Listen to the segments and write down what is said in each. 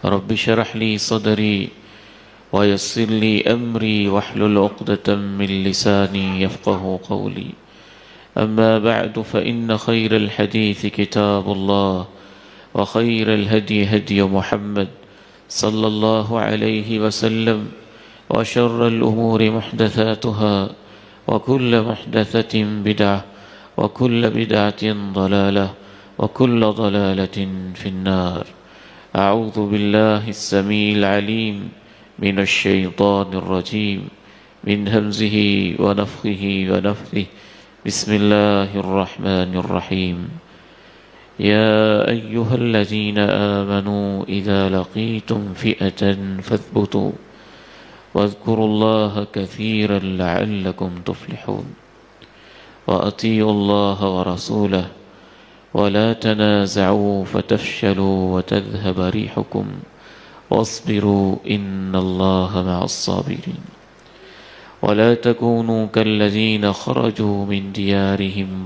رب اشرح لي صدري ويسر لي أمري واحلل عقدة من لساني يفقه قولي. أما بعد فإن خير الحديث كتاب الله وخير الهدي هدي محمد صلى الله عليه وسلم وشر الأمور محدثاتها وكل محدثة بدعة وكل بدعة ضلالة وكل ضلالة في النار. أعوذ بالله السميع العليم من الشيطان الرجيم من همزه ونفخه ونفثه. بسم الله الرحمن الرحيم. يا أيها الذين آمنوا إذا لقيتم فئة فاثبتوا واذكروا الله كثيرا لعلكم تفلحون. وأطيعوا الله ورسوله ولا تنازعوا فتفشلوا وتذهب ريحكم واصبروا إن الله مع الصابرين. ولا تكونوا كالذين خرجوا من ديارهم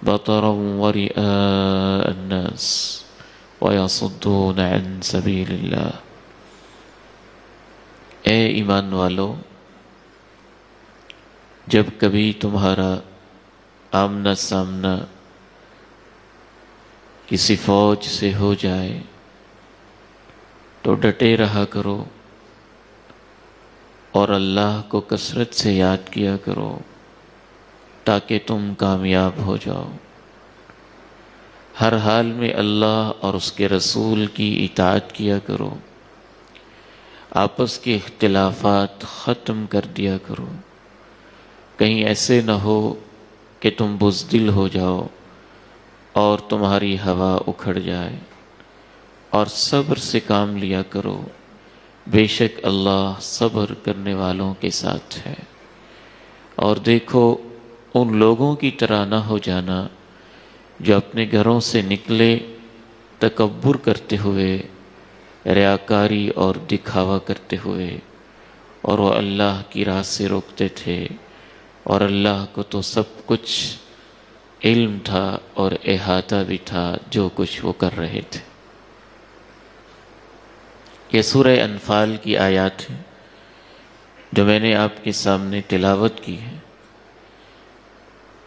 بطرا ورئاء الناس ويصدون عن سبيل الله. اے ایمان والو، جب کبھی تمہارا آمنا سامنا کسی فوج سے ہو جائے تو ڈٹے رہا کرو اور اللہ کو کثرت سے یاد کیا کرو تاکہ تم کامیاب ہو جاؤ. ہر حال میں اللہ اور اس کے رسول کی اطاعت کیا کرو. آپس کے اختلافات ختم کر دیا کرو. کہیں ایسے نہ ہو کہ تم بزدل ہو جاؤ اور تمہاری ہوا اکھڑ جائے. اور صبر سے کام لیا کرو، بے شک اللہ صبر کرنے والوں کے ساتھ ہے. اور دیکھو، ان لوگوں کی طرح نہ ہو جانا جو اپنے گھروں سے نکلے تکبر کرتے ہوئے، ریاکاری اور دکھاوا کرتے ہوئے، اور وہ اللہ کی راہ سے روکتے تھے، اور اللہ کو تو سب کچھ علم تھا اور احاطہ بھی تھا جو کچھ وہ کر رہے تھے. یہ سورہ انفال کی آیات ہیں جو میں نے آپ کے سامنے تلاوت کی ہے.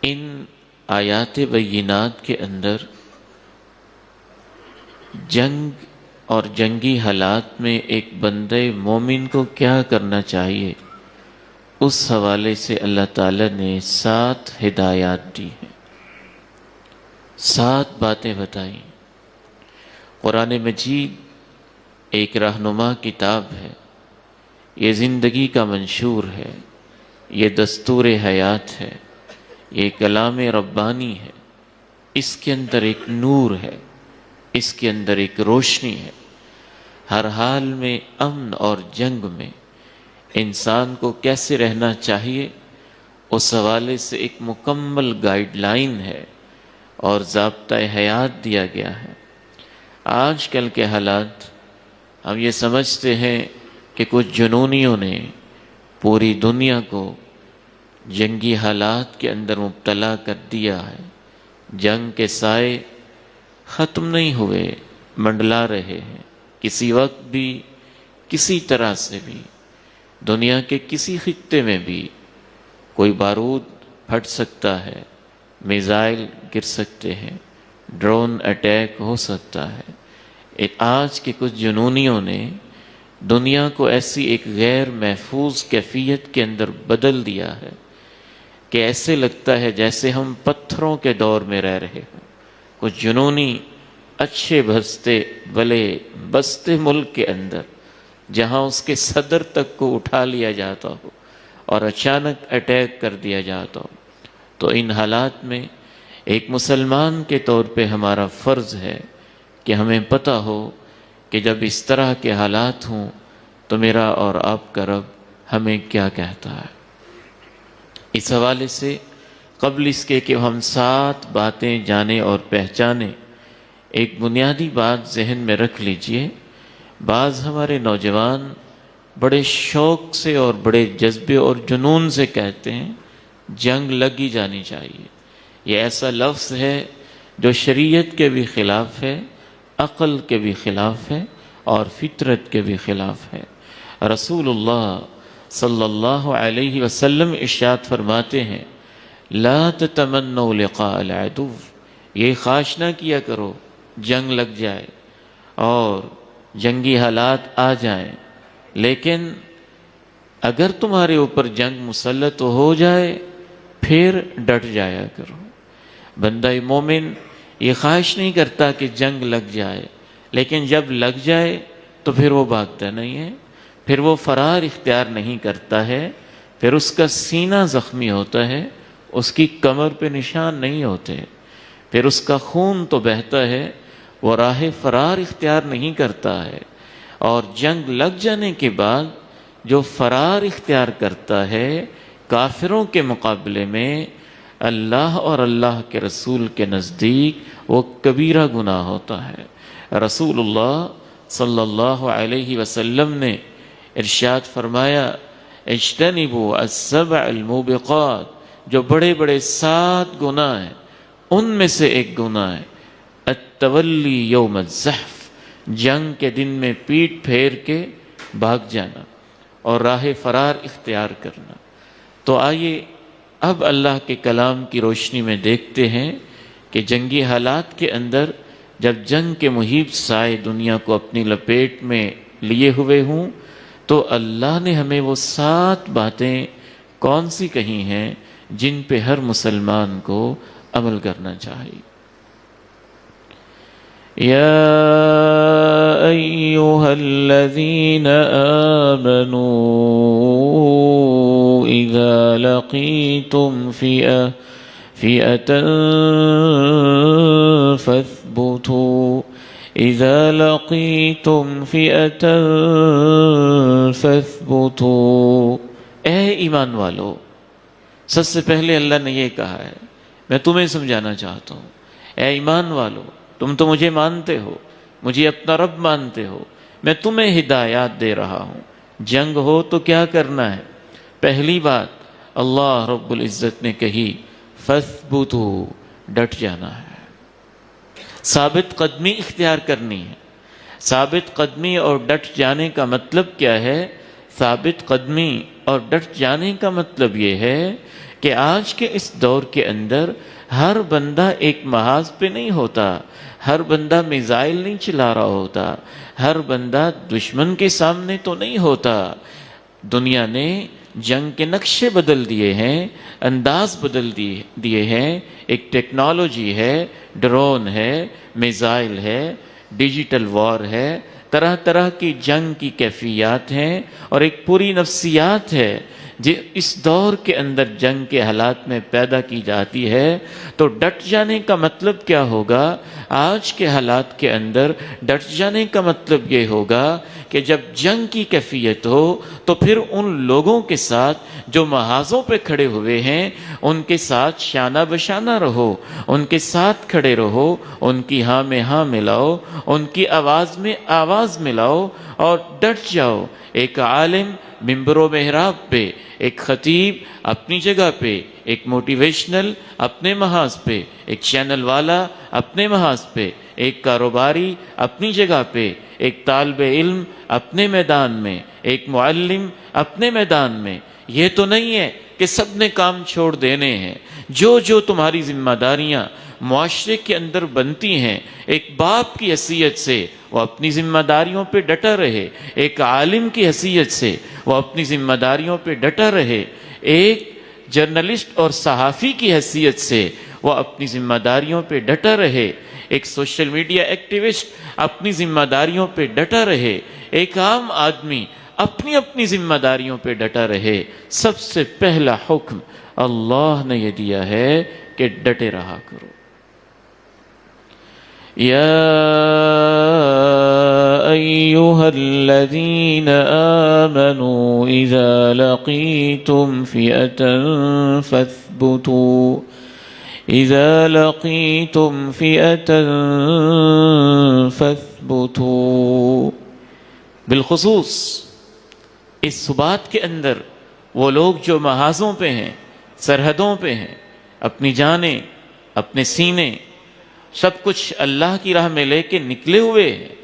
ان آیات بینات کے اندر جنگ اور جنگی حالات میں ایک بندے مومن کو کیا کرنا چاہیے، اس حوالے سے اللہ تعالیٰ نے 7 ہدایات دی ہیں، 7 باتیں بتائیں. قرآن مجید ایک رہنما کتاب ہے، یہ زندگی کا منشور ہے، یہ دستور حیات ہے، یہ کلام ربانی ہے. اس کے اندر ایک نور ہے، اس کے اندر ایک روشنی ہے. ہر حال میں امن اور جنگ میں انسان کو کیسے رہنا چاہیے، اس حوالے سے ایک مکمل گائیڈ لائن ہے اور ضابطۂ حیات دیا گیا ہے. آج کل کے حالات ہم یہ سمجھتے ہیں کہ کچھ جنونیوں نے پوری دنیا کو جنگی حالات کے اندر مبتلا کر دیا ہے. جنگ کے سائے ختم نہیں ہوئے، منڈلا رہے ہیں. کسی وقت بھی، کسی طرح سے بھی، دنیا کے کسی خطے میں بھی کوئی بارود پھٹ سکتا ہے، میزائل گر سکتے ہیں، ڈرون اٹیک ہو سکتا ہے. آج کے کچھ جنونیوں نے دنیا کو ایسی ایک غیر محفوظ کیفیت کے اندر بدل دیا ہے کہ ایسے لگتا ہے جیسے ہم پتھروں کے دور میں رہ رہے ہیں. کچھ جنونی اچھے بستے ملک کے اندر، جہاں اس کے صدر تک کو اٹھا لیا جاتا ہو اور اچانک اٹیک کر دیا جاتا ہو، تو ان حالات میں ایک مسلمان کے طور پہ ہمارا فرض ہے کہ ہمیں پتہ ہو کہ جب اس طرح کے حالات ہوں تو میرا اور آپ کا رب ہمیں کیا کہتا ہے. اس حوالے سے قبل اس کے کہ ہم 7 باتیں جانیں اور پہچانیں، ایک بنیادی بات ذہن میں رکھ لیجئے. بعض ہمارے نوجوان بڑے شوق سے اور بڑے جذبے اور جنون سے کہتے ہیں جنگ لگی جانی چاہیے. یہ ایسا لفظ ہے جو شریعت کے بھی خلاف ہے، عقل کے بھی خلاف ہے اور فطرت کے بھی خلاف ہے۔ رسول اللہ صلی اللہ علیہ وسلم ارشاد فرماتے ہیں لا تتمنوا لقاء العدو، یہ خواہش نہ کیا کرو جنگ لگ جائے اور جنگی حالات آ جائیں، لیکن اگر تمہارے اوپر جنگ مسلط ہو جائے پھر ڈٹ جایا کرو۔ بندہ مومن یہ خواہش نہیں کرتا کہ جنگ لگ جائے، لیکن جب لگ جائے تو پھر وہ بھاگتا نہیں ہے، پھر وہ فرار اختیار نہیں کرتا ہے، پھر اس کا سینہ زخمی ہوتا ہے، اس کی کمر پہ نشان نہیں ہوتے، پھر اس کا خون تو بہتا ہے، وہ راہ فرار اختیار نہیں کرتا ہے۔ اور جنگ لگ جانے کے بعد جو فرار اختیار کرتا ہے کافروں کے مقابلے میں، اللہ اور اللہ کے رسول کے نزدیک وہ کبیرہ گناہ ہوتا ہے۔ رسول اللہ صلی اللہ علیہ وسلم نے ارشاد فرمایا اجتنبوا السبع الموبقات، جو بڑے بڑے 7 گناہ ہیں ان میں سے ایک گناہ ہے التولی یوم الزحف، جنگ کے دن میں پیٹ پھیر کے بھاگ جانا اور راہ فرار اختیار کرنا۔ تو آئیے اب اللہ کے کلام کی روشنی میں دیکھتے ہیں کہ جنگی حالات کے اندر جب جنگ کے مہیب سائے دنیا کو اپنی لپیٹ میں لیے ہوئے ہوں تو اللہ نے ہمیں وہ 7 باتیں کون سی کہی ہیں جن پہ ہر مسلمان کو عمل کرنا چاہیے۔ یا ایھا الذین آمنوا اذا لقیتم فئة فاثبتوا اذا لقیتم فئة فاثبتوا، اے ایمان والو، سب سے پہلے اللہ نے یہ کہا ہے، میں تمہیں سمجھانا چاہتا ہوں، اے ایمان والو، تم تو مجھے مانتے ہو، مجھے اپنا رب مانتے ہو، میں تمہیں ہدایات دے رہا ہوں۔ جنگ ہو تو کیا کرنا ہے؟ پہلی بات اللہ رب العزت نے کہی فَاثْبُتُوا، ڈٹ جانا ہے، ثابت قدمی اختیار کرنی ہے۔ ثابت قدمی اور ڈٹ جانے کا مطلب کیا ہے؟ ثابت قدمی اور ڈٹ جانے کا مطلب یہ ہے کہ آج کے اس دور کے اندر ہر بندہ ایک محاذ پہ نہیں ہوتا، ہر بندہ میزائل نہیں چلا رہا ہوتا، ہر بندہ دشمن کے سامنے تو نہیں ہوتا۔ دنیا نے جنگ کے نقشے بدل دیے ہیں، انداز بدل دیے ہیں، ایک ٹیکنالوجی ہے، ڈرون ہے، میزائل ہے، ڈیجیٹل وار ہے، طرح طرح کی جنگ کی کیفیات ہیں اور ایک پوری نفسیات ہے جو اس دور کے اندر جنگ کے حالات میں پیدا کی جاتی ہے۔ تو ڈٹ جانے کا مطلب کیا ہوگا؟ آج کے حالات کے اندر ڈٹ جانے کا مطلب یہ ہوگا کہ جب جنگ کی کیفیت ہو تو پھر ان لوگوں کے ساتھ جو محاذوں پہ کھڑے ہوئے ہیں ان کے ساتھ شانہ بشانہ رہو، ان کے ساتھ کھڑے رہو، ان کی ہاں میں ہاں ملاؤ، ان کی آواز میں آواز ملاؤ اور ڈٹ جاؤ۔ ایک عالم ممبر و محراب پہ، ایک خطیب اپنی جگہ پہ، ایک موٹیویشنل اپنے محاذ پہ، ایک چینل والا اپنے محاذ پہ، ایک کاروباری اپنی جگہ پہ، ایک طالب علم اپنے میدان میں، ایک معلم اپنے میدان میں۔ یہ تو نہیں ہے کہ سب نے کام چھوڑ دینے ہیں۔ جو تمہاری ذمہ داریاں معاشرے کے اندر بنتی ہیں، ایک باپ کی حیثیت سے وہ اپنی ذمہ داریوں پہ ڈٹا رہے، ایک عالم کی حیثیت سے وہ اپنی ذمہ داریوں پہ ڈٹا رہے، ایک جرنلسٹ اور صحافی کی حیثیت سے وہ اپنی ذمہ داریوں پہ ڈٹا رہے، ایک سوشل میڈیا ایکٹیوسٹ اپنی ذمہ داریوں پہ ڈٹا رہے، ایک عام آدمی اپنی اپنی ذمہ داریوں پہ ڈٹا رہے۔ سب سے پہلا حکم اللہ نے یہ دیا ہے کہ ڈٹے رہا کرو۔ یا ایھا الذین آمنوا اذا لقیتم فئة فاثبتوا اذا لقیتم فئة فاثبتوا۔ بالخصوص اس ثبات کے اندر وہ لوگ جو محاذوں پہ ہیں، سرحدوں پہ ہیں، اپنی جانیں، اپنے سینے، سب کچھ اللہ کی راہ میں لے کے نکلے ہوئے ہیں،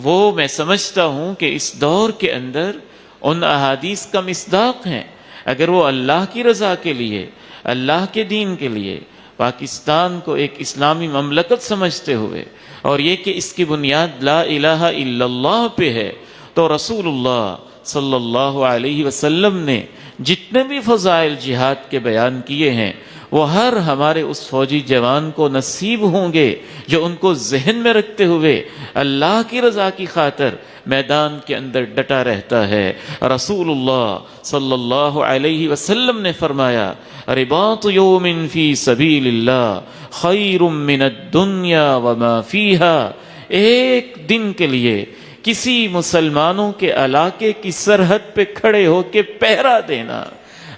وہ میں سمجھتا ہوں کہ اس دور کے اندر ان احادیث کا مصداق ہیں. اگر وہ اللہ کی رضا کے لیے، اللہ کے دین کے لیے پاکستان کو ایک اسلامی مملکت سمجھتے ہوئے، اور یہ کہ اس کی بنیاد لا الہ الا اللہ پہ ہے، تو رسول اللہ صلی اللہ علیہ وسلم نے جتنے بھی فضائل جہاد کے بیان کیے ہیں وہ ہر ہمارے اس فوجی جوان کو نصیب ہوں گے جو ان کو ذہن میں رکھتے ہوئے اللہ کی رضا کی خاطر میدان کے اندر ڈٹا رہتا ہے. رسول اللہ صلی اللہ علیہ وسلم نے فرمایا رباط یوم فی سبیل اللہ خیر من الدنیا وما فیہا. ایک دن کے لیے کسی مسلمانوں کے علاقے کی سرحد پہ کھڑے ہو کے پہرا دینا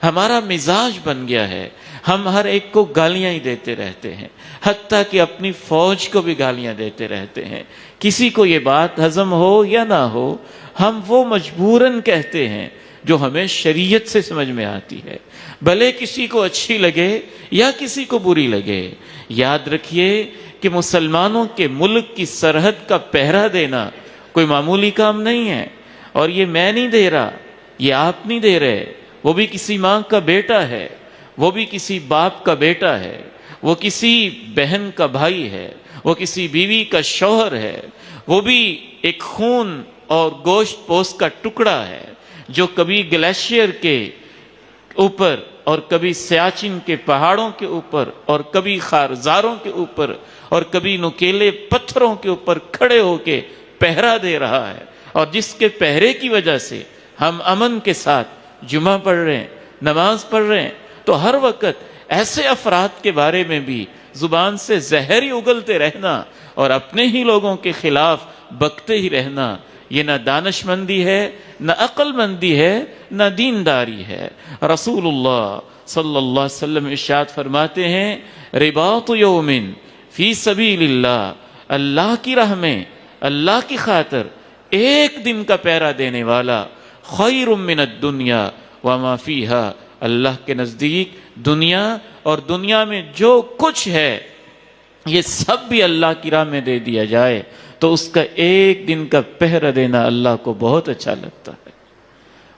ہمارا مزاج بن گیا ہے. ہم ہر ایک کو گالیاں ہی دیتے رہتے ہیں، حتیٰ کہ اپنی فوج کو بھی گالیاں دیتے رہتے ہیں. کسی کو یہ بات ہضم ہو یا نہ ہو، ہم وہ مجبوراً کہتے ہیں جو ہمیں شریعت سے سمجھ میں آتی ہے، بھلے کسی کو اچھی لگے یا کسی کو بری لگے. یاد رکھیے کہ مسلمانوں کے ملک کی سرحد کا پہرا دینا کوئی معمولی کام نہیں ہے. اور یہ میں نہیں دے رہا، یہ آپ نہیں دے رہے، وہ بھی کسی ماں کا بیٹا ہے، وہ بھی کسی باپ کا بیٹا ہے، وہ کسی بہن کا بھائی ہے، وہ کسی بیوی کا شوہر ہے، وہ بھی ایک خون اور گوشت پوست کا ٹکڑا ہے جو کبھی گلیشیئر کے اوپر اور کبھی سیاچن کے پہاڑوں کے اوپر اور کبھی خارزاروں کے اوپر اور کبھی نکیلے پتھروں کے اوپر کھڑے ہو کے پہرا دے رہا ہے، اور جس کے پہرے کی وجہ سے ہم امن کے ساتھ جمعہ پڑھ رہے ہیں، نماز پڑھ رہے ہیں. تو ہر وقت ایسے افراد کے بارے میں بھی زبان سے زہر ہی اگلتے رہنا اور اپنے ہی لوگوں کے خلاف بکتے ہی رہنا، یہ نہ دانش مندی ہے، نہ عقل مندی ہے، نہ دینداری ہے. رسول اللہ صلی اللہ علیہ وسلم ارشاد فرماتے ہیں رباط یوم فی سبیل اللہ، اللہ کی راہ میں اللہ کی خاطر ایک دن کا پہرا دینے والا خیر من الدنیا وما فیہا، اللہ کے نزدیک دنیا اور دنیا میں جو کچھ ہے یہ سب بھی اللہ کی راہ میں دے دیا جائے تو اس کا ایک دن کا پہرا دینا اللہ کو بہت اچھا لگتا ہے،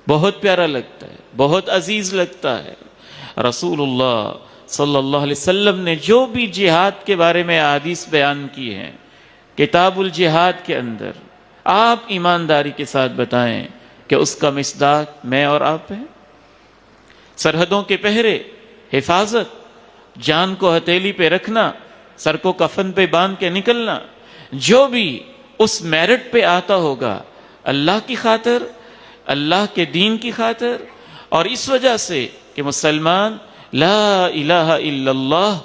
بہت پیارا لگتا ہے، بہت عزیز لگتا ہے. رسول اللہ صلی اللہ علیہ وسلم نے جو بھی جہاد کے بارے میں احادیث بیان کی ہیں کتاب الجہاد کے اندر، آپ ایمانداری کے ساتھ بتائیں کہ اس کا مصداق میں اور آپ ہیں. سرحدوں کے پہرے، حفاظت، جان کو ہتھیلی پہ رکھنا، سر کو کفن پہ باندھ کے نکلنا، جو بھی اس میرٹ پہ آتا ہوگا اللہ کی خاطر، اللہ کے دین کی خاطر، اور اس وجہ سے کہ مسلمان لا الہ الا اللہ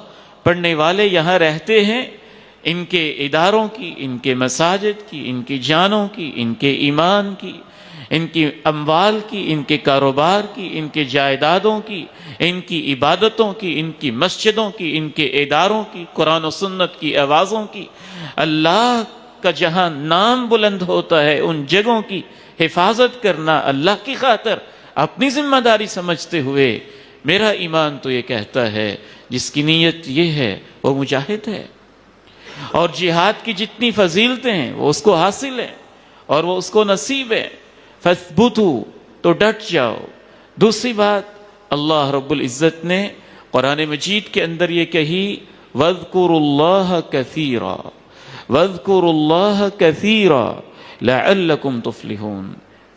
پڑھنے والے یہاں رہتے ہیں، ان کے اداروں کی، ان کے مساجد کی، ان کی جانوں کی، ان کے ایمان کی، ان کی اموال کی، ان کے کاروبار کی، ان کے جائیدادوں کی، ان کی عبادتوں کی، ان کی مسجدوں کی، ان کے اداروں کی، قرآن و سنت کی آوازوں کی، اللہ کا جہاں نام بلند ہوتا ہے ان جگہوں کی حفاظت کرنا اللہ کی خاطر اپنی ذمہ داری سمجھتے ہوئے، میرا ایمان تو یہ کہتا ہے جس کی نیت یہ ہے وہ مجاہد ہے، اور جہاد کی جتنی فضیلتیں ہیں وہ اس کو حاصل ہیں اور وہ اس کو نصیب ہے. فَاثْبُتُوا، تو ڈٹ جاؤ. دوسری بات اللہ رب العزت نے قرآن مجید کے اندر یہ کہی وَاذْكُرُوا اللَّهَ كَثِيرًا وَاذْكُرُوا اللَّهَ كَثِيرًا لَعَلَّكُمْ تُفْلِحُونَ.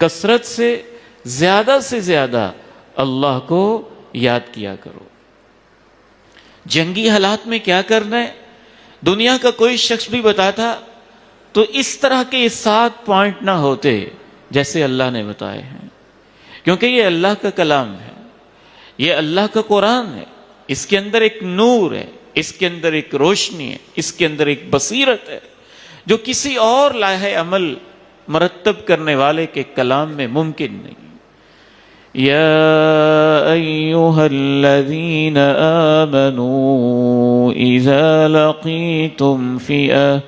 کثرت سے زیادہ اللہ کو یاد کیا کرو. جنگی حالات میں کیا کرنا ہے دنیا کا کوئی شخص بھی بتاتا تو اس طرح کے 7 پوائنٹ نہ ہوتے جیسے اللہ نے بتائے ہیں، کیونکہ یہ اللہ کا کلام ہے، یہ اللہ کا قرآن ہے، اس کے اندر ایک نور ہے، اس کے اندر ایک روشنی ہے، اس کے اندر ایک بصیرت ہے جو کسی اور لائحہ عمل مرتب کرنے والے کے کلام میں ممکن نہیں. یا ایھا الذین آمنوا اذا لقیتم فئة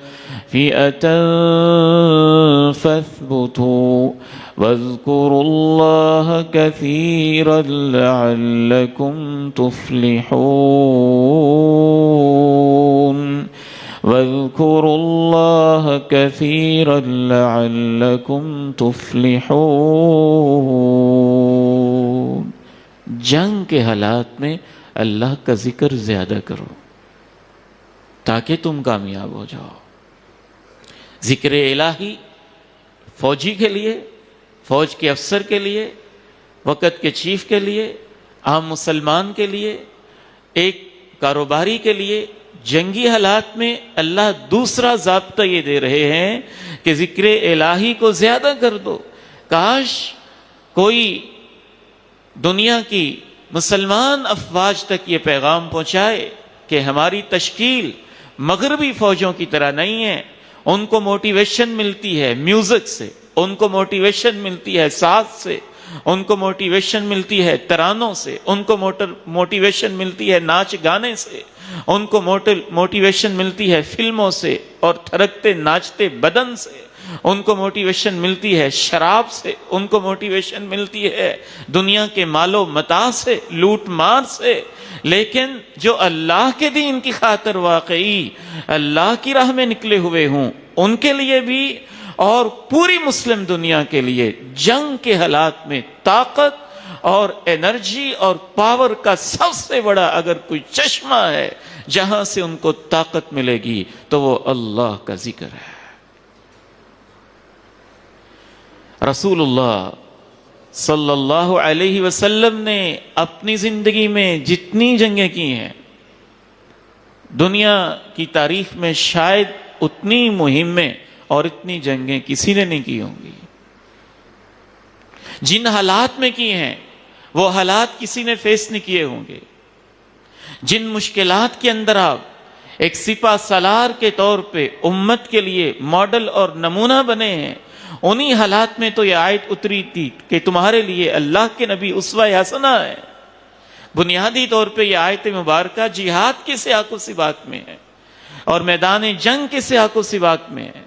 فاثبتوا واذكروا الله كثيرا لعلكم تفلحون. واذكروا الله كثيرا لعلكم تفلحون۔ جنگ کے حالات میں اللہ کا ذکر زیادہ کرو تاکہ تم کامیاب ہو جاؤ۔ ذکر الہی فوجی کے لیے، فوج کے افسر کے لیے، وقت کے چیف کے لیے، عام مسلمان کے لیے، ایک کاروباری کے لیے، جنگی حالات میں اللہ دوسرا ضابطہ یہ دے رہے ہیں کہ ذکر الہی کو زیادہ کر دو۔ کاش کوئی دنیا کی مسلمان افواج تک یہ پیغام پہنچائے کہ ہماری تشکیل مغربی فوجوں کی طرح نہیں ہے۔ ان کو موٹیویشن ملتی ہے میوزک سے، ان کو موٹیویشن ملتی ہے ساز سے، ان کو موٹیویشن ملتی ہے ترانوں سے، ان کو موٹیویشن ملتی ہے ناچ گانے سے، ان کو موٹیویشن ملتی ہے فلموں سے اور تھرکتے ناچتے بدن سے، ان کو موٹیویشن ملتی ہے شراب سے، ان کو موٹیویشن ملتی ہے دنیا کے مال و متاع سے، لوٹ مار سے۔ لیکن جو اللہ کے دین کی خاطر واقعی اللہ کی راہ میں نکلے ہوئے ہوں، ان کے لیے بھی اور پوری مسلم دنیا کے لیے جنگ کے حالات میں طاقت اور انرجی اور پاور کا سب سے بڑا اگر کوئی چشمہ ہے جہاں سے ان کو طاقت ملے گی تو وہ اللہ کا ذکر ہے۔ رسول اللہ صلی اللہ علیہ وسلم نے اپنی زندگی میں جتنی جنگیں کی ہیں، دنیا کی تاریخ میں شاید اتنی مہمیں اور اتنی جنگیں کسی نے نہیں کی ہوں گی۔ جن حالات میں کی ہیں وہ حالات کسی نے فیس نہیں کیے ہوں گے۔ جن مشکلات کے اندر آپ ایک سپہ سالار کے طور پہ امت کے لیے ماڈل اور نمونہ بنے ہیں، انہی حالات میں تو یہ آیت اتری تھی کہ تمہارے لیے اللہ کے نبی اسوہ حسنہ ہے۔ بنیادی طور پہ یہ آیت مبارکہ جہاد کے سیاق و سباق میں ہے اور میدان جنگ کے سیاق و سباق میں ہے۔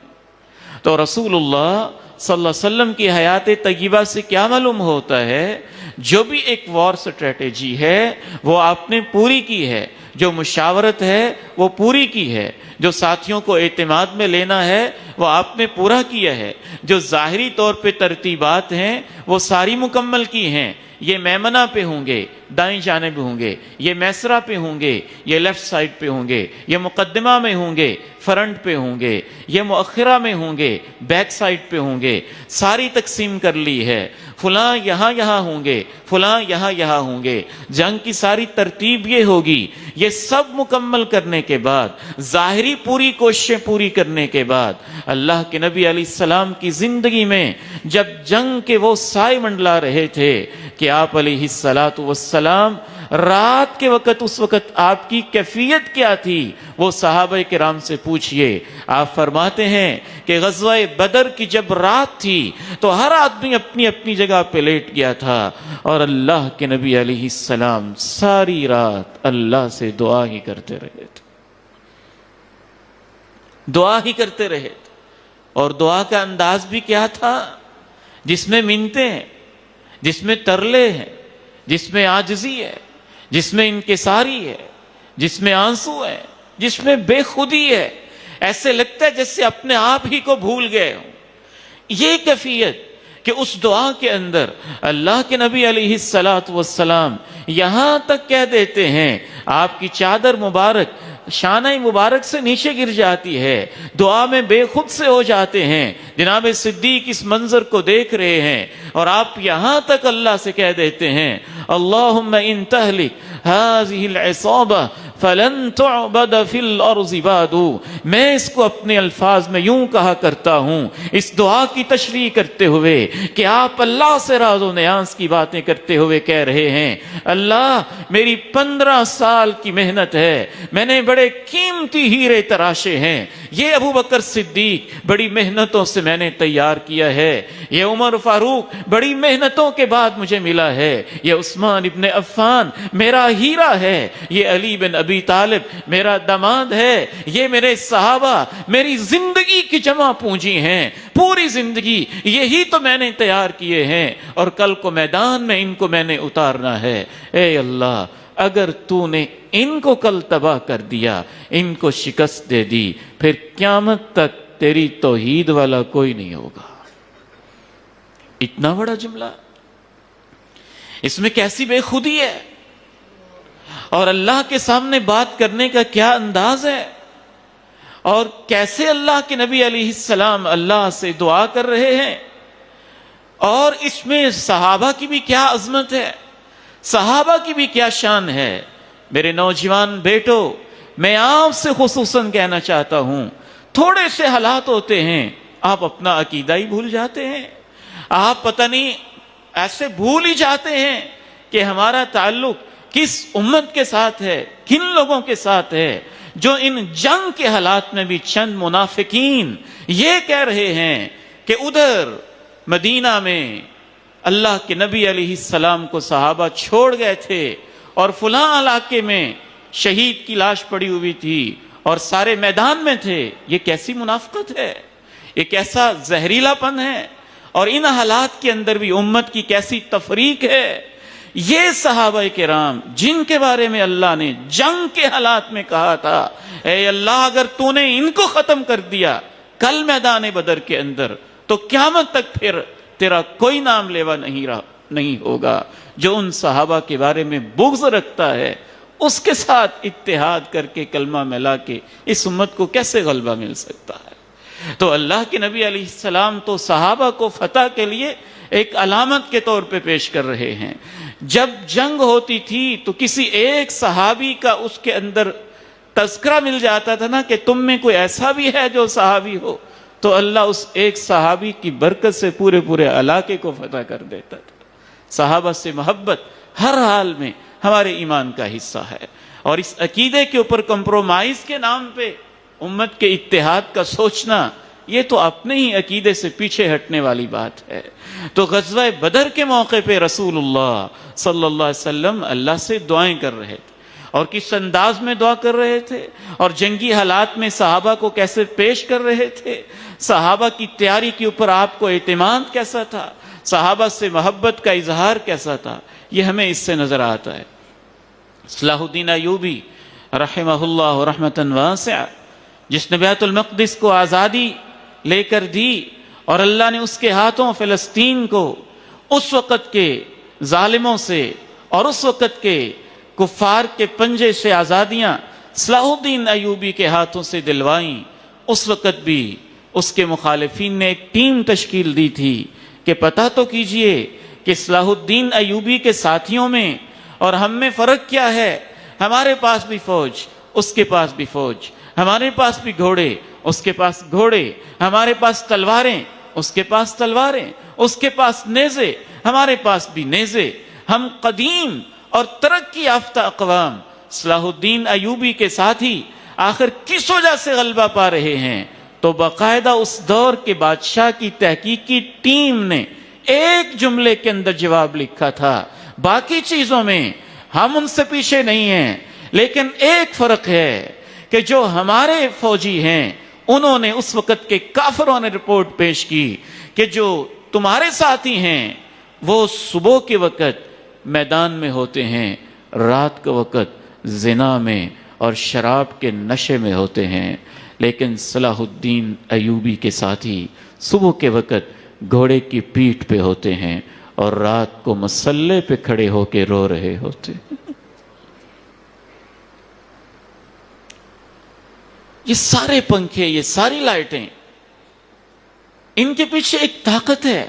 تو رسول اللہ صلی اللہ علیہ وسلم کی حیات طیبہ سے کیا معلوم ہوتا ہے؟ جو بھی ایک وار سٹریٹجی ہے وہ آپ نے پوری کی ہے، جو مشاورت ہے وہ پوری کی ہے، جو ساتھیوں کو اعتماد میں لینا ہے وہ آپ نے پورا کیا ہے، جو ظاہری طور پہ ترتیبات ہیں وہ ساری مکمل کی ہیں۔ یہ میمنہ پہ ہوں گے، دائیں جانب ہوں گے، یہ میسرہ پہ ہوں گے، یہ لیفٹ سائڈ پہ ہوں گے، یہ مقدمہ میں ہوں گے، فرنٹ پہ ہوں گے، یہ مؤخرہ میں ہوں گے، بیک سائڈ پہ ہوں گے، ساری تقسیم کر لی ہے۔ فلاں یہاں یہاں ہوں گے، فلاں یہاں یہاں ہوں گے، جنگ کی ساری ترتیب یہ ہوگی۔ یہ سب مکمل کرنے کے بعد، ظاہری پوری کوششیں پوری کرنے کے بعد، اللہ کے نبی علیہ السلام کی زندگی میں جب جنگ کے وہ سائے منڈلا رہے تھے کہ آپ علیہ السلام رات کے وقت، اس وقت آپ کی کیفیت کیا تھی وہ صحابہ کرام سے پوچھئے۔ آپ فرماتے ہیں کہ غزوہ بدر کی جب رات تھی تو ہر آدمی اپنی اپنی جگہ پہ لیٹ گیا تھا اور اللہ کے نبی علیہ السلام ساری رات اللہ سے دعا ہی کرتے رہے تھے، دعا ہی کرتے رہے تھے۔ اور دعا کا انداز بھی کیا تھا؟ جس میں منتیں ہیں، جس میں ترلے ہیں، جس میں عاجزی ہے، جس میں انکساری ہے، جس میں آنسو ہے، جس میں بے خودی ہے۔ ایسے لگتا ہے جیسے اپنے آپ ہی کو بھول گئے ہوں۔ یہ کیفیت کہ اس دعا کے اندر اللہ کے نبی علیہ السلام یہاں تک کہہ دیتے ہیں، آپ کی چادر مبارک شانہ مبارک سے نیچے گر جاتی ہے، دعا میں بے خود سے ہو جاتے ہیں۔ جناب صدیق اس منظر کو دیکھ رہے ہیں اور آپ یہاں تک اللہ سے کہہ دیتے ہیں، اللہم ان تہلک هذه العصابہ فلن تعبد فی الارض بعد۔ میں اس کو اپنے الفاظ میں یوں کہا کرتا ہوں اس دعا کی تشریح کرتے ہوئے کہ آپ اللہ سے راز و نیاز کی باتیں کرتے ہوئے کہہ رہے ہیں، اللہ میری 15 سال کی محنت ہے، میں نے بڑے قیمتی ہیرے تراشے ہیں، یہ ابو بکر صدیق بڑی محنتوں سے میں نے تیار کیا ہے، یہ عمر فاروق بڑی محنتوں کے بعد مجھے ملا ہے، یہ عثمان ابن عفان میرا ہیرا ہے، یہ علی بن ابی طالب میرا داماد ہے، یہ میرے صحابہ میری زندگی کی جمع پونجی ہیں، پوری زندگی یہی تو میں نے تیار کیے ہیں اور کل کو میدان میں ان کو میں نے اتارنا ہے۔ اے اللہ اگر تو نے ان کو کل تباہ کر دیا، ان کو شکست دے دی، پھر قیامت تک تیری توحید والا کوئی نہیں ہوگا۔ اتنا بڑا جملہ، اس میں کیسی بے خودی ہے، اور اللہ کے سامنے بات کرنے کا کیا انداز ہے، اور کیسے اللہ کے نبی علیہ السلام اللہ سے دعا کر رہے ہیں، اور اس میں صحابہ کی بھی کیا عظمت ہے، صحابہ کی بھی کیا شان ہے۔ میرے نوجوان بیٹو، میں آپ سے خصوصاً کہنا چاہتا ہوں، تھوڑے سے حالات ہوتے ہیں آپ اپنا عقیدہ ہی بھول جاتے ہیں، آپ پتہ نہیں ایسے بھول ہی جاتے ہیں کہ ہمارا تعلق کس امت کے ساتھ ہے، کن لوگوں کے ساتھ ہے، جو ان جنگ کے حالات میں بھی چند منافقین یہ کہہ رہے ہیں کہ ادھر مدینہ میں اللہ کے نبی علیہ السلام کو صحابہ چھوڑ گئے تھے، اور فلاں علاقے میں شہید کی لاش پڑی ہوئی تھی اور سارے میدان میں تھے۔ یہ کیسی منافقت ہے، یہ کیسا زہریلا پن ہے، اور ان حالات کے اندر بھی امت کی کیسی تفریق ہے۔ یہ صحابہ کرام جن کے بارے میں اللہ نے جنگ کے حالات میں کہا تھا، اے اللہ اگر تو نے ان کو ختم کر دیا کل میدان بدر کے اندر، تو قیامت تک پھر تیرا کوئی نام لیوا نہیں ہوگا۔ جو ان صحابہ کے بارے میں بغض رکھتا ہے، اس کے ساتھ اتحاد کر کے کلمہ ملا کے اس امت کو کیسے غلبہ مل سکتا ہے؟ تو اللہ کے نبی علیہ السلام تو صحابہ کو فتح کے لیے ایک علامت کے طور پہ پیش کر رہے ہیں۔ جب جنگ ہوتی تھی تو کسی ایک صحابی کا اس کے اندر تذکرہ مل جاتا تھا نا کہ تم میں کوئی ایسا بھی ہے جو صحابی ہو، تو اللہ اس ایک صحابی کی برکت سے پورے علاقے کو فتح کر دیتا تھا۔ صحابہ سے محبت ہر حال میں ہمارے ایمان کا حصہ ہے، اور اس عقیدے کے اوپر کمپرومائز کے نام پہ امت کے اتحاد کا سوچنا، یہ تو اپنے ہی عقیدے سے پیچھے ہٹنے والی بات ہے۔ تو غزوہ بدر کے موقع پہ رسول اللہ صلی اللہ علیہ وسلم اللہ سے دعائیں کر رہے تھے، اور کس انداز میں دعا کر رہے تھے، اور جنگی حالات میں صحابہ کو کیسے پیش کر رہے تھے، صحابہ کی تیاری کے اوپر آپ کو اعتماد کیسا تھا، صحابہ سے محبت کا اظہار کیسا تھا، یہ ہمیں اس سے نظر آتا ہے۔ صلاح الدین ایوبی رحمہ اللہ رحمتاً واسعہ، جس نے بیت المقدس کو آزادی لے کر دی، اور اللہ نے اس کے ہاتھوں فلسطین کو اس وقت کے ظالموں سے اور اس وقت کے کفار کے پنجے سے آزادیاں صلاح الدین ایوبی کے ہاتھوں سے دلوائیں، اس وقت بھی اس کے مخالفین نے ایک ٹیم تشکیل دی تھی کہ پتہ تو کیجئے کہ صلاح الدین ایوبی کے ساتھیوں میں اور ہم میں فرق کیا ہے، ہمارے پاس بھی فوج، اس کے پاس بھی فوج، ہمارے پاس بھی گھوڑے، اس کے پاس گھوڑے، ہمارے پاس تلواریں، اس کے پاس تلواریں، اس کے پاس نیزے، ہمارے پاس بھی نیزے، ہم قدیم اور ترقی یافتہ اقوام صلاح الدین ایوبی کے ساتھی آخر کس وجہ سے غلبہ پا رہے ہیں؟ تو باقاعدہ اس دور کے بادشاہ کی تحقیقی ٹیم نے ایک جملے کے اندر جواب لکھا تھا، باقی چیزوں میں ہم ان سے پیچھے نہیں ہیں، لیکن ایک فرق ہے کہ جو ہمارے فوجی ہیں انہوں نے اس وقت کے کافروں نے رپورٹ پیش کی کہ جو تمہارے ساتھی ہیں وہ صبح کے وقت میدان میں ہوتے ہیں، رات کے وقت زنا میں اور شراب کے نشے میں ہوتے ہیں، لیکن صلاح الدین ایوبی کے ساتھی صبح کے وقت گھوڑے کی پیٹھ پہ ہوتے ہیں اور رات کو مسلح پہ کھڑے ہو کے رو رہے ہوتے ہیں۔ یہ سارے پنکھے، یہ ساری لائٹیں، ان کے پیچھے ایک طاقت ہے۔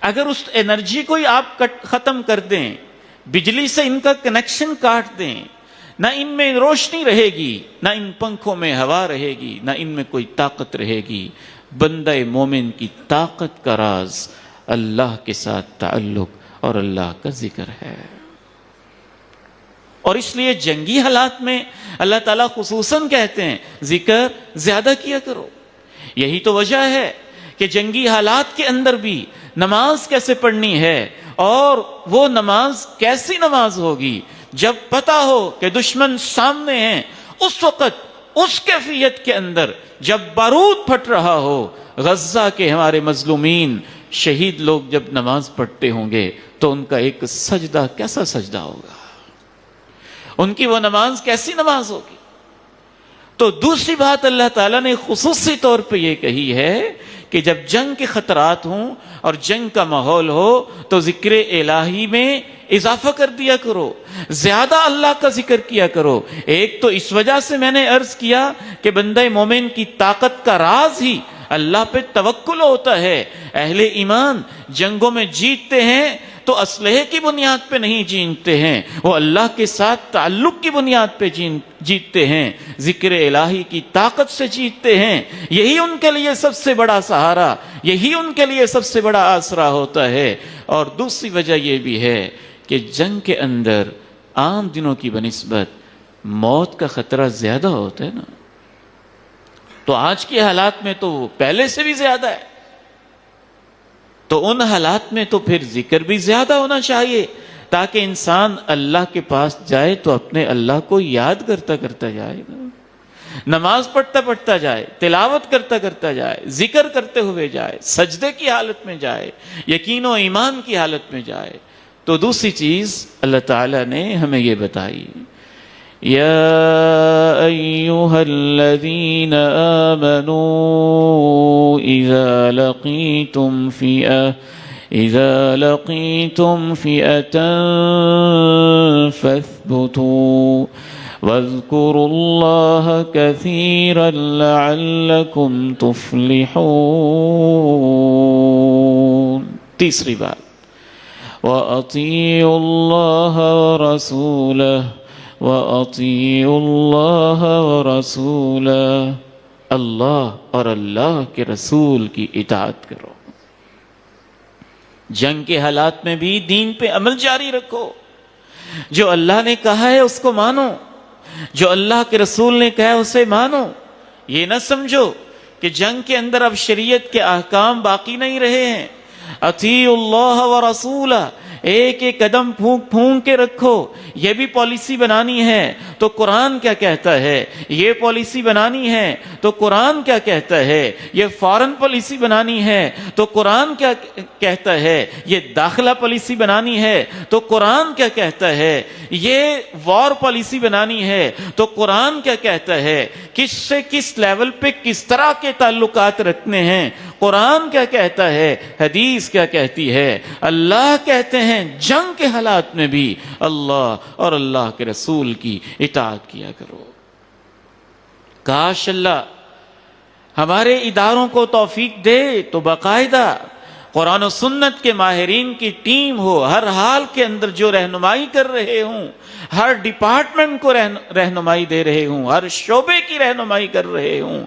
اگر اس انرجی کو ہی آپ ختم کر دیں، بجلی سے ان کا کنیکشن کاٹ دیں، نہ ان میں روشنی رہے گی، نہ ان پنکھوں میں ہوا رہے گی، نہ ان میں کوئی طاقت رہے گی۔ بندہ مومن کی طاقت کا راز اللہ کے ساتھ تعلق اور اللہ کا ذکر ہے، اور اس لیے جنگی حالات میں اللہ تعالیٰ خصوصاً کہتے ہیں ذکر زیادہ کیا کرو۔ یہی تو وجہ ہے کہ جنگی حالات کے اندر بھی نماز کیسے پڑھنی ہے، اور وہ نماز کیسی نماز ہوگی جب پتہ ہو کہ دشمن سامنے ہیں، اس وقت اس کیفیت کے اندر جب بارود پھٹ رہا ہو۔ غزہ کے ہمارے مظلومین شہید لوگ جب نماز پڑھتے ہوں گے تو ان کا ایک سجدہ کیسا سجدہ ہوگا، ان کی وہ نماز کیسی نماز ہوگی؟ تو دوسری بات اللہ تعالیٰ نے خصوصی طور پہ یہ کہی ہے کہ جب جنگ کے خطرات ہوں اور جنگ کا ماحول ہو تو ذکر الہی میں اضافہ کر دیا کرو، زیادہ اللہ کا ذکر کیا کرو۔ ایک تو اس وجہ سے میں نے عرض کیا کہ بندہ مومن کی طاقت کا راز ہی اللہ پہ توکل ہوتا ہے۔ اہل ایمان جنگوں میں جیتتے ہیں تو اسلحے کی بنیاد پہ نہیں جیتتے ہیں، وہ اللہ کے ساتھ تعلق کی بنیاد پہ جیتتے ہیں، ذکر الہی کی طاقت سے جیتتے ہیں۔ یہی ان کے لیے سب سے بڑا سہارا، یہی ان کے لیے سب سے بڑا آسرا ہوتا ہے۔ اور دوسری وجہ یہ بھی ہے کہ جنگ کے اندر عام دنوں کی بنسبت موت کا خطرہ زیادہ ہوتا ہے نا، تو آج کے حالات میں تو پہلے سے بھی زیادہ ہے، تو ان حالات میں تو پھر ذکر بھی زیادہ ہونا چاہیے تاکہ انسان اللہ کے پاس جائے تو اپنے اللہ کو یاد کرتا کرتا جائے، نماز پڑھتا پڑھتا جائے، تلاوت کرتا کرتا جائے، ذکر کرتے ہوئے جائے، سجدے کی حالت میں جائے، یقین و ایمان کی حالت میں جائے۔ تو دوسری چیز اللہ تعالیٰ نے ہمیں یہ بتائی، یا ایہا الذین آمنوا اذا لقیتم فئة فاثبتوا واذکروا اللہ کثیرا لعلکم تفلحون۔ تیسری بات، وَأَطِيعُوا اللَّهَ وَرَسُولَهُ وَأَطِيعُوا اللَّهَ وَرَسُولَهُ، اللہ اور اللہ کے رسول کی اطاعت کرو۔ جنگ کے حالات میں بھی دین پہ عمل جاری رکھو، جو اللہ نے کہا ہے اس کو مانو، جو اللہ کے رسول نے کہا ہے اسے مانو۔ یہ نہ سمجھو کہ جنگ کے اندر اب شریعت کے احکام باقی نہیں رہے ہیں۔ اطیعوا اللہ ورسولہ، ایک ایک قدم پھونک پھونک کے رکھو۔ یہ بھی پالیسی بنانی ہے تو قرآن کیا کہتا ہے، یہ پالیسی بنانی ہے تو قرآن کیا کہتا ہے، یہ فارن پالیسی بنانی ہے تو قرآن کیا کہتا ہے، یہ داخلہ پالیسی بنانی ہے تو قرآن کیا کہتا ہے، یہ وار پالیسی بنانی ہے تو قرآن کیا کہتا ہے، کس سے کس لیول پہ کس طرح کے تعلقات رکھنے ہیں، قرآن کیا کہتا ہے، حدیث کیا کہتی ہے۔ اللہ کہتے ہیں جنگ کے حالات میں بھی اللہ اور اللہ کے رسول کی اطاعت کیا کرو۔ کاش اللہ ہمارے اداروں کو توفیق دے تو باقاعدہ قرآن و سنت کے ماہرین کی ٹیم ہو، ہر حال کے اندر جو رہنمائی کر رہے ہوں، ہر ڈپارٹمنٹ کو رہنمائی دے رہے ہوں، ہر شعبے کی رہنمائی کر رہے ہوں،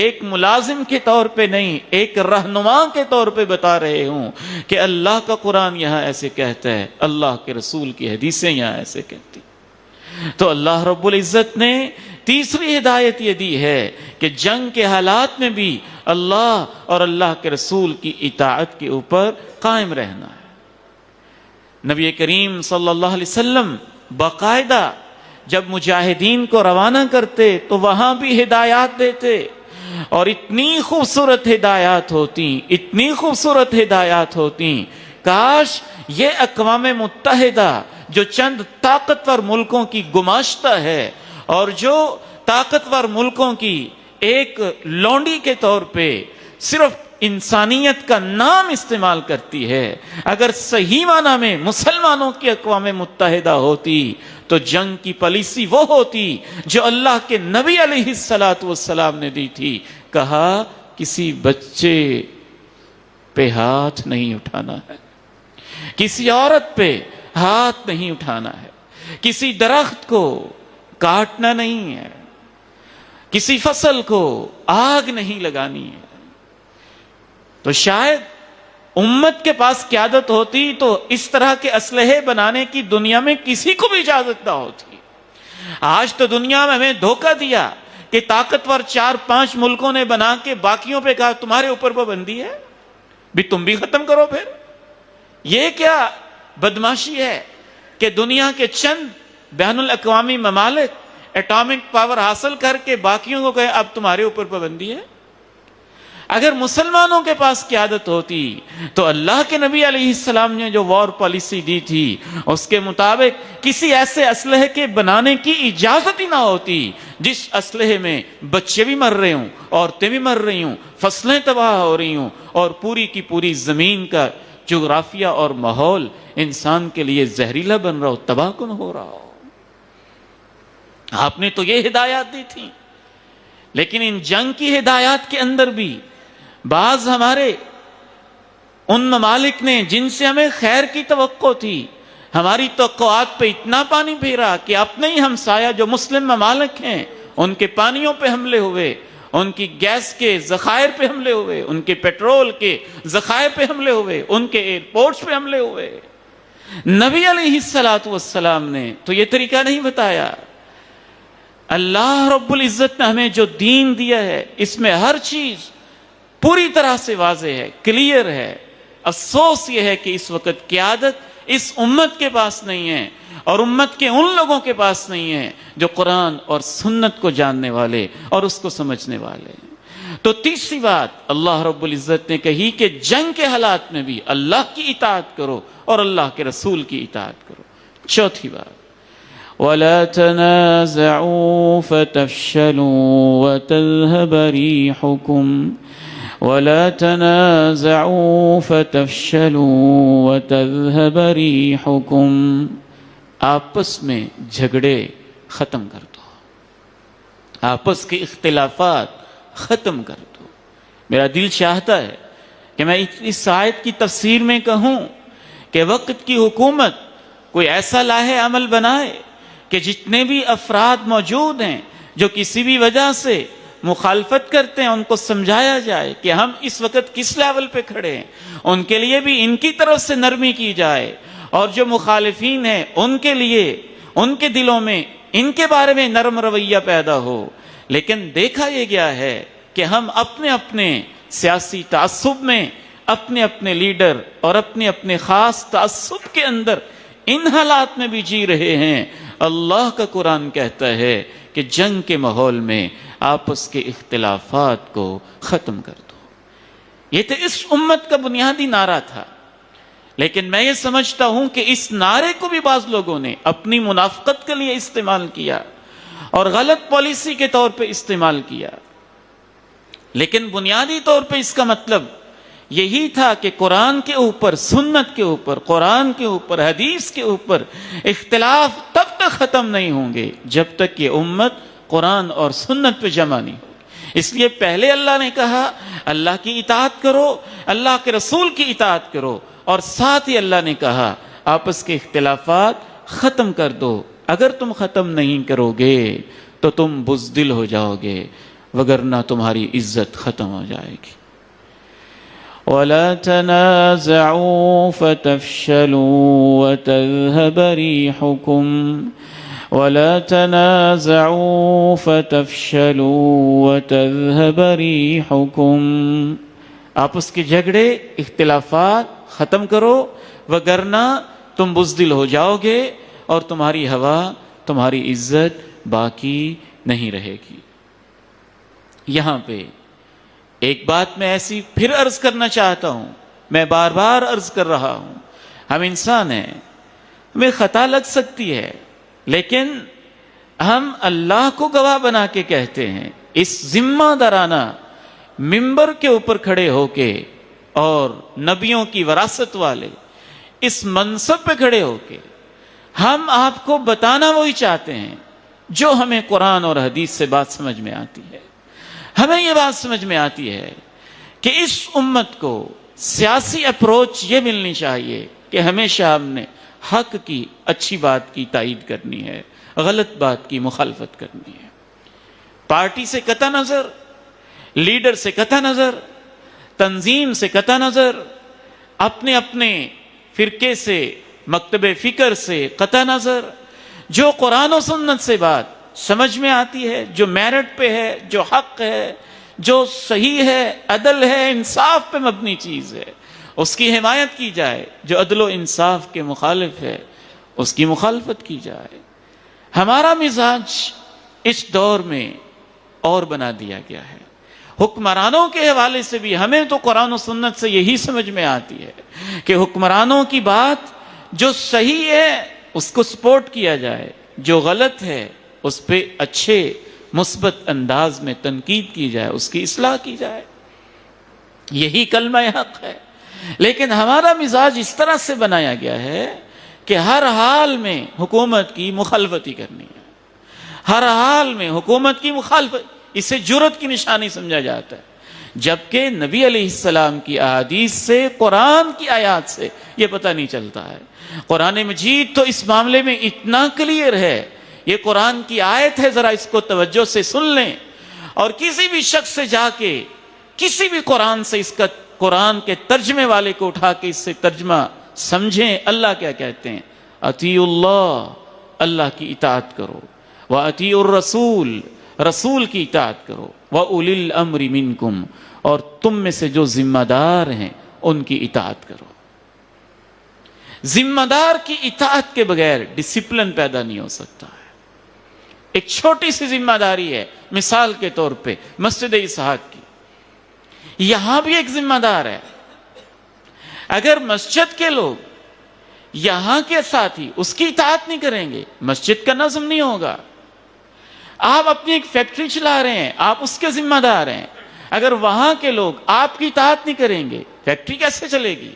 ایک ملازم کے طور پہ نہیں، ایک رہنما کے طور پہ بتا رہے ہوں کہ اللہ کا قرآن یہاں ایسے کہتا ہے، اللہ کے رسول کی حدیثیں یہاں ایسے کہتی۔ تو اللہ رب العزت نے تیسری ہدایت یہ دی ہے کہ جنگ کے حالات میں بھی اللہ اور اللہ کے رسول کی اطاعت کے اوپر قائم رہنا ہے۔ نبی کریم صلی اللہ علیہ وسلم باقاعدہ جب مجاہدین کو روانہ کرتے تو وہاں بھی ہدایات دیتے، اور اتنی خوبصورت ہدایات ہوتی، اتنی خوبصورت ہدایات ہوتی، کاش یہ اقوام متحدہ جو چند طاقتور ملکوں کی گماشتہ ہے اور جو طاقتور ملکوں کی ایک لونڈی کے طور پہ صرف انسانیت کا نام استعمال کرتی ہے، اگر صحیح معنی میں مسلمانوں کی اقوام متحدہ ہوتی تو جنگ کی پالیسی وہ ہوتی جو اللہ کے نبی علیہ السلام نے دی تھی۔ کہا کسی بچے پہ ہاتھ نہیں اٹھانا ہے، کسی عورت پہ ہاتھ نہیں اٹھانا ہے، کسی درخت کو کاٹنا نہیں ہے، کسی فصل کو آگ نہیں لگانی ہے۔ تو شاید امت کے پاس قیادت ہوتی تو اس طرح کے اسلحے بنانے کی دنیا میں کسی کو بھی اجازت نہ ہوتی۔ آج تو دنیا میں ہمیں دھوکہ دیا کہ طاقتور 4-5 ملکوں نے بنا کے باقیوں پہ کہا تمہارے اوپر پابندی ہے، بھی تم بھی ختم کرو۔ پھر یہ کیا بدماشی ہے کہ دنیا کے چند بین الاقوامی ممالک ایٹامک پاور حاصل کر کے باقیوں کو کہے اب تمہارے اوپر پابندی ہے۔ اگر مسلمانوں کے پاس قیادت ہوتی تو اللہ کے نبی علیہ السلام نے جو وار پالیسی دی تھی اس کے مطابق کسی ایسے اسلحے کے بنانے کی اجازت ہی نہ ہوتی جس اسلحے میں بچے بھی مر رہے ہوں، عورتیں بھی مر رہی ہوں، فصلیں تباہ ہو رہی ہوں، اور پوری کی پوری زمین کا جغرافیہ اور ماحول انسان کے لیے زہریلا بن رہا ہو، تباہ کن ہو رہا ہو۔ آپ نے تو یہ ہدایات دی تھی، لیکن ان جنگ کی ہدایات کے اندر بھی بعض ہمارے ان ممالک نے جن سے ہمیں خیر کی توقع تھی، ہماری توقعات پہ اتنا پانی پھیرا کہ اپنے ہی ہمسایہ جو مسلم ممالک ہیں ان کے پانیوں پہ حملے ہوئے، ان کی گیس کے ذخائر پہ حملے ہوئے، ان کے پیٹرول کے ذخائر پہ حملے ہوئے، ان کے ایئرپورٹس پہ حملے ہوئے۔ نبی علیہ السلام نے تو یہ طریقہ نہیں بتایا۔ اللہ رب العزت نے ہمیں جو دین دیا ہے اس میں ہر چیز پوری طرح سے واضح ہے، کلیئر ہے۔ افسوس یہ ہے کہ اس وقت قیادت اس امت کے پاس نہیں ہے، اور امت کے ان لوگوں کے پاس نہیں ہے جو قرآن اور سنت کو جاننے والے اور اس کو سمجھنے والے ہیں۔ تو تیسری بات اللہ رب العزت نے کہی کہ جنگ کے حالات میں بھی اللہ کی اطاعت کرو اور اللہ کے رسول کی اطاعت کرو۔ چوتھی بات، وَلَا تَنَازَعُوا فَتَفْشَلُوا وَتَذْهَبَ رِيحُكُمْ وَلَا تَنَازَعُوا فَتَفْشَلُوا وَتَذْهَبَ رِيحُكُمْ، آپس میں جھگڑے ختم کر دو، آپس کے اختلافات ختم کر دو۔ میرا دل چاہتا ہے کہ میں اس آیت کی تفسیر میں کہوں کہ وقت کی حکومت کوئی ایسا لاہے عمل بنائے کہ جتنے بھی افراد موجود ہیں جو کسی بھی وجہ سے مخالفت کرتے ہیں ان کو سمجھایا جائے کہ ہم اس وقت کس لیول پہ کھڑے ہیں، ان کے لیے بھی ان کی طرف سے نرمی کی جائے، اور جو مخالفین ہیں ان کے لیے ان کے دلوں میں ان کے بارے میں نرم رویہ پیدا ہو۔ لیکن دیکھا یہ گیا ہے کہ ہم اپنے اپنے سیاسی تعصب میں اپنے اپنے لیڈر اور اپنے اپنے خاص تعصب کے اندر ان حالات میں بھی جی رہے ہیں۔ اللہ کا قرآن کہتا ہے کہ جنگ کے ماحول میں آپس کے اختلافات کو ختم کر دو۔ یہ تو اس امت کا بنیادی نعرہ تھا، لیکن میں یہ سمجھتا ہوں کہ اس نعرے کو بھی بعض لوگوں نے اپنی منافقت کے لیے استعمال کیا اور غلط پالیسی کے طور پہ استعمال کیا۔ لیکن بنیادی طور پہ اس کا مطلب یہی تھا کہ قرآن کے اوپر، سنت کے اوپر، قرآن کے اوپر، حدیث کے اوپر اختلاف تب تک ختم نہیں ہوں گے جب تک یہ امت قرآن اور سنت پہ جمع نہیں ہوگی۔ اس لیے پہلے اللہ نے کہا اللہ کی اطاعت کرو، اللہ کے رسول کی اطاعت کرو، اور ساتھ ہی اللہ نے کہا آپس کے اختلافات ختم کر دو۔ اگر تم ختم نہیں کرو گے تو تم بزدل ہو جاؤ گے، وگرنہ تمہاری عزت ختم ہو جائے گی۔ وَلَا تَنَازَعُوا فَتَفْشَلُوا وَتَذْهَبَ رِيحُكُمْ وَلَا تَنَازَعُوا فَتَفْشَلُوا وَتَذْهَبَ رِيحُكُمْ، آپس کے جھگڑے اختلافات ختم کرو، وگرنہ تم بزدل ہو جاؤ گے اور تمہاری ہوا، تمہاری عزت باقی نہیں رہے گی۔ یہاں پہ ایک بات میں ایسی پھر عرض کرنا چاہتا ہوں، میں بار بار عرض کر رہا ہوں، ہم انسان ہیں، ہمیں خطا لگ سکتی ہے، لیکن ہم اللہ کو گواہ بنا کے کہتے ہیں، اس ذمہ دارانہ منبر کے اوپر کھڑے ہو کے اور نبیوں کی وراثت والے اس منصب پہ کھڑے ہو کے ہم آپ کو بتانا وہی چاہتے ہیں جو ہمیں قرآن اور حدیث سے بات سمجھ میں آتی ہے۔ ہمیں یہ بات سمجھ میں آتی ہے کہ اس امت کو سیاسی اپروچ یہ ملنی چاہیے کہ ہمیشہ ہم نے حق کی، اچھی بات کی تائید کرنی ہے، غلط بات کی مخالفت کرنی ہے۔ پارٹی سے قطع نظر، لیڈر سے قطع نظر، تنظیم سے قطع نظر، اپنے اپنے فرقے سے، مکتب فکر سے قطع نظر، جو قرآن و سنت سے بات سمجھ میں آتی ہے، جو میرٹ پہ ہے، جو حق ہے، جو صحیح ہے، عدل ہے، انصاف پہ مبنی چیز ہے، اس کی حمایت کی جائے۔ جو عدل و انصاف کے مخالف ہے اس کی مخالفت کی جائے۔ ہمارا مزاج اس دور میں اور بنا دیا گیا ہے، حکمرانوں کے حوالے سے بھی ہمیں تو قرآن و سنت سے یہی سمجھ میں آتی ہے کہ حکمرانوں کی بات جو صحیح ہے اس کو سپورٹ کیا جائے، جو غلط ہے اس پہ اچھے مثبت انداز میں تنقید کی جائے، اس کی اصلاح کی جائے، یہی کلمہ حق ہے۔ لیکن ہمارا مزاج اس طرح سے بنایا گیا ہے کہ ہر حال میں حکومت کی مخالفت ہی کرنی ہے، ہر حال میں حکومت کی مخالفت، اسے جرأت کی نشانی سمجھا جاتا ہے، جبکہ نبی علیہ السلام کی احادیث سے، قرآن کی آیات سے یہ پتہ نہیں چلتا ہے۔ قرآن مجید تو اس معاملے میں اتنا کلیئر ہے، یہ قرآن کی آیت ہے، ذرا اس کو توجہ سے سن لیں، اور کسی بھی شخص سے جا کے کسی بھی قرآن سے اس کا، قرآن کے ترجمے والے کو اٹھا کے اس سے ترجمہ سمجھیں اللہ کیا کہتے ہیں۔ اطیعوا اللہ، اللہ کی اطاعت کرو، وَأَطِیعُوا الرَّسُولَ، رسول کی اطاعت کرو، وَأُولِي الْأَمْرِ مِنْکُمْ، اور تم میں سے جو ذمہ دار ہیں ان کی اطاعت کرو۔ ذمہ دار کی اطاعت کے بغیر ڈسپلن پیدا نہیں ہو سکتا ہے۔ ایک چھوٹی سی ذمہ داری ہے، مثال کے طور پہ مسجد اسحاق کی، یہاں بھی ایک ذمہ دار ہے۔ اگر مسجد کے لوگ، یہاں کے ساتھی اس کی اطاعت نہیں کریں گے، مسجد کا نظم نہیں ہوگا۔ آپ اپنی ایک فیکٹری چلا رہے ہیں، آپ اس کے ذمہ دار ہیں، اگر وہاں کے لوگ آپ کی اطاعت نہیں کریں گے، فیکٹری کیسے چلے گی؟